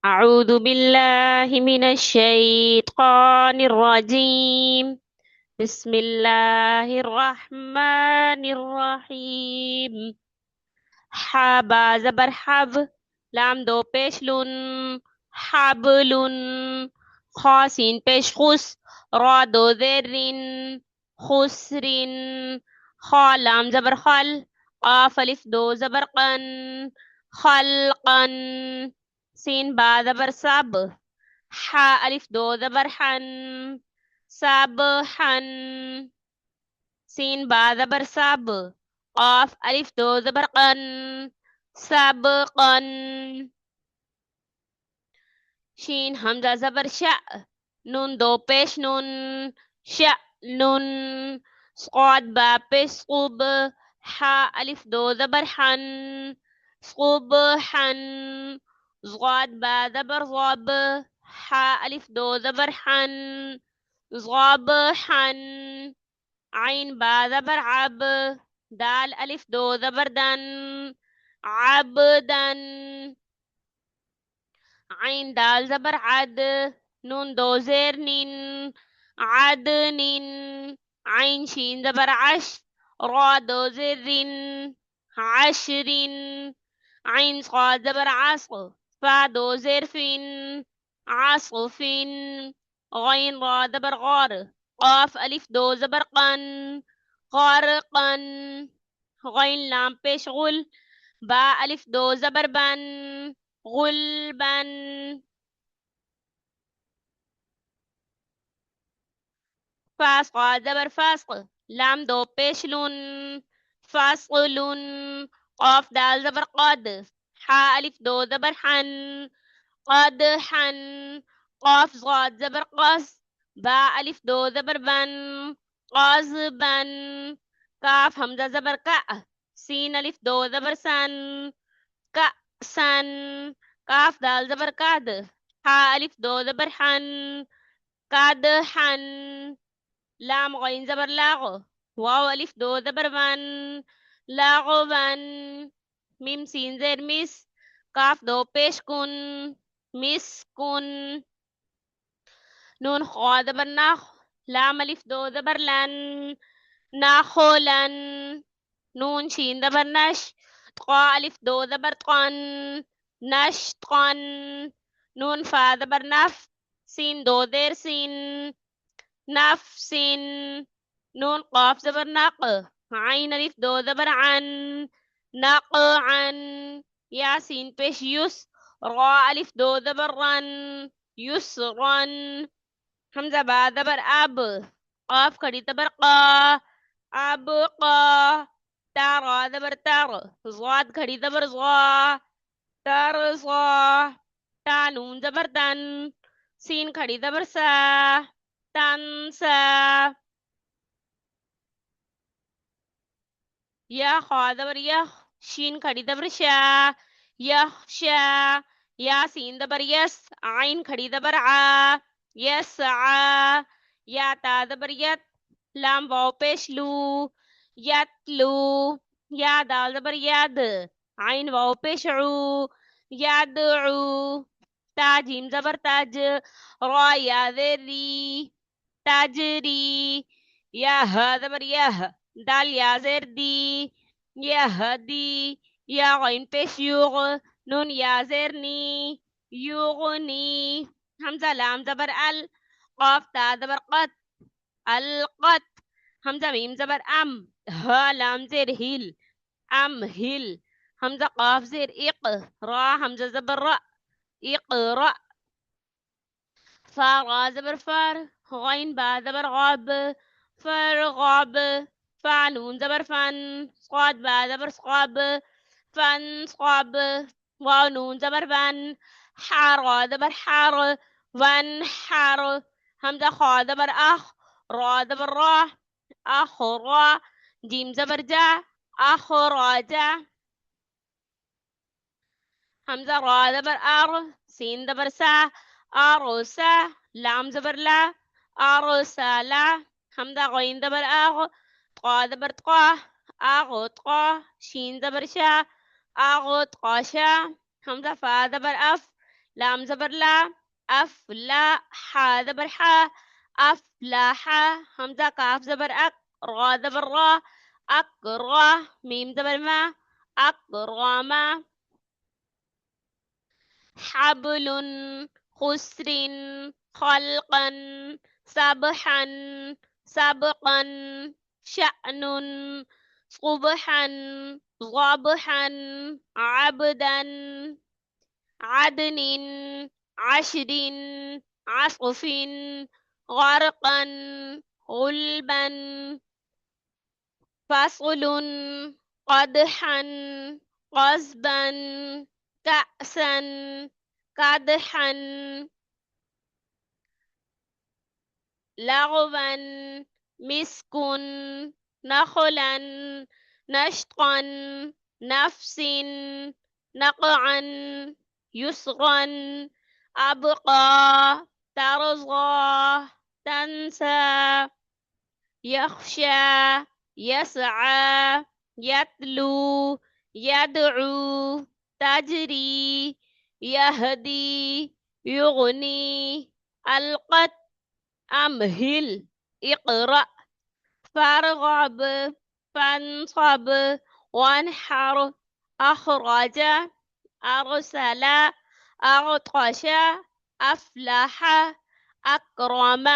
أعوذ بالله من الشيطان الرجيم. بسم الله الرحمن الرحيم. حبا زبر حب، لام دو پیش لن، حبلن. خاسين پیش خس، را دو ذرن، خسرن. خالام زبر خل، قاف الف دو زبر قن، خلقا. سين با زبر سب، حاء ألف دو زبر حن، سبحا. سين با زبر سب، قاف ألف دو زبر قن، سبقا. شين همزة زبر شاء، نون دو پیش نون، شاء نون. صاد با پیش صوب، حاء ألف دو زبر حن، صبحا. صاد با زبر ضاب، حاء ألف دو زبر حن، ضبحا. عين با زبر عب، دال ألف دو زبر دن، عبدا. عين دال زبر عد، نون دو زير نين، عدن. عين شين زبر عش، را دو زر عشر. عين صاد زبر عصر، فا دو زرف عصف. غين را زبر غار، قاف ألف دو زبر قن، غرقا. غين لام پیش غل، با ألف دو زبر بن، غلبا. فاس قاد زبر فاسق، لام دو پیش لون، فاصل. قاف دال زبر قاد، حاء ألف دو زبر حن، قدحا. قاف صاد زبر قاس، با ألف دو زبر بن، قاصبا. كاف همزة زبر كأ، سين ألف دو زبر سن، كأسا. كاف دال زبر كاد، حاء ألف دو زبر حن، كدحا. لام غين زبر لاغ، واو ألف دو زبر من، لاغبا. ميم سين زر مس، كاف دو پیش کن، مسكن. نون خوا زبر نخ، لام ألف دو زبر لن، نخلا. نون شين زبر نش، طقا ألف دو زبر طقن، نشطا. نون فا زبر نف، سين دو زر سين، نفس. نون قاف زبر نق، عين ألف دو زبر عن، نقعا. ياسين پیش يس، را ألف دو زبر رن، يسرا. حمزة با زبر أب، قاف کڑی زبر قا، أبقى. تا را زبر تر، ضاد کڑی زبر ضا، ترضى. تا نون زبر تن، سين کڑی زبر سا، تنسى. يا خا زبر يخ، شين کڑی زبر شا، يخشى. يا سين زبر يس، عين کڑی زبر عا، يسعى. يا تا زبر يت، لام واو پیش لو، يتلو. يا دال زبر يد، عين واو پیش عو، يدعو. تا جيم زبر تاج، را يا ذري، تجري. يا ها زبر يه، دال يا زر دي، يهدي. يا غين پیش يوغ، نون يا زرني، يغني. حمزة لام زبر ال، قاف تا زبر قط، القط. حمزة ميم زبر أم، ها لام زر هيل، أم هيل. حمزة قاف زر إق، را حمزة زبر رأ، اقرأ. فا غا زبر فار، غين با زبر غاب، فرغاب. فا نون زبر فن، صاد با زبر صاب، فن صاب. واو نون زبر بن، حار غا زبر حار، ون حار. همزة خا زبر أخ، را زبر را، أخرى. جيم زبر جا، أخرج. همزة را زبر أر، سين زبر سا، أرسا. لام زبر لا، أرسلا. همزة غين زبر أغ، طا زبر طقا، أغطقا. شين زبر شا، أغطقشا. همزة فا زبر أف، لام زبر لا، أفلح زبر حا، أفلح. همزة كاف زبر أك، را زبر را، أكرا. ميم زبر ما، أكرما. حبل، خسر، خلقا، سبحا، سبقا. شأن، صبحا، ضبحا. عبدا، عدن، عشر، عصف. غرقا، غلبا. فصل، قدحا، قصبا. كأسا، قدحا. لغوا، مسك. نخلا، نشطا. نفس، نقعا. يسرا، أبقى. ترضى، تنسى. يخشى، يسعى. يتلو، يدعو. تجري، يهدي. يغني. ألقت، أمهل. اقرأ، فارغب. فانصب، وانحر. أخرج، أرسل. أغطش. أفلح، أكرم.